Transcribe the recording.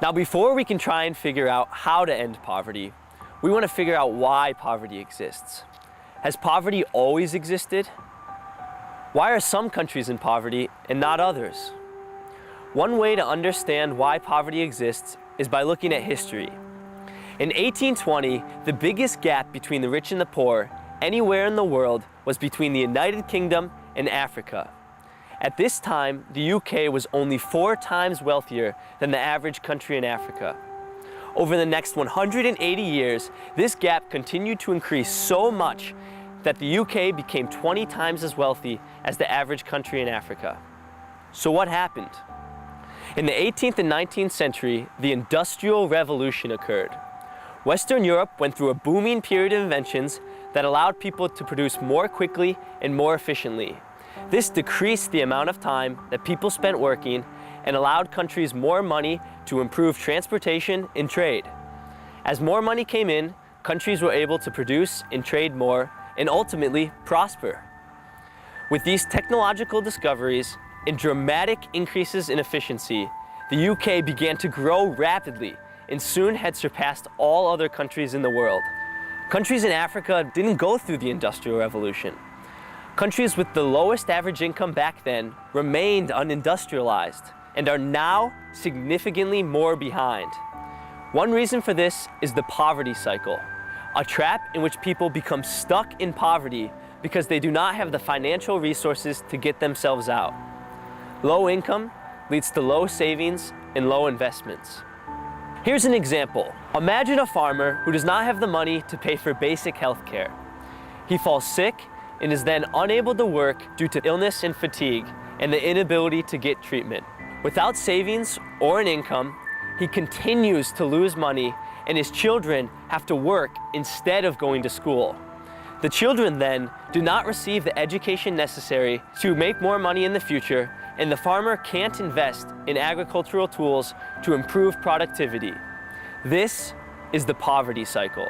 Now, before we can try and figure out how to end poverty, we want to figure out why poverty exists. Has poverty always existed? Why are some countries in poverty and not others? One way to understand why poverty exists is by looking at history. In 1820, the biggest gap between the rich and the poor anywhere in the world was between the United Kingdom and Africa. At this time, the UK was only 4 times wealthier than the average country in Africa. Over the next 180 years, this gap continued to increase so much that the UK became 20 times as wealthy as the average country in Africa. So what happened? In the 18th and 19th century, the Industrial Revolution occurred. Western Europe went through a booming period of inventions that allowed people to produce more quickly and more efficiently. This decreased the amount of time that people spent working and allowed countries more money to improve transportation and trade. As more money came in, countries were able to produce and trade more and ultimately prosper. With these technological discoveries and dramatic increases in efficiency, the UK began to grow rapidly and soon had surpassed all other countries in the world. Countries in Africa didn't go through the Industrial Revolution. Countries with the lowest average income back then remained unindustrialized and are now significantly more behind. One reason for this is the poverty cycle, a trap in which people become stuck in poverty because they do not have the financial resources to get themselves out. Low income leads to low savings and low investments. Here's an example. Imagine a farmer who does not have the money to pay for basic health care. He falls sick and is then unable to work due to illness and fatigue and the inability to get treatment. Without savings or an income, he continues to lose money and his children have to work instead of going to school. The children then do not receive the education necessary to make more money in the future, and the farmer can't invest in agricultural tools to improve productivity. This is the poverty cycle.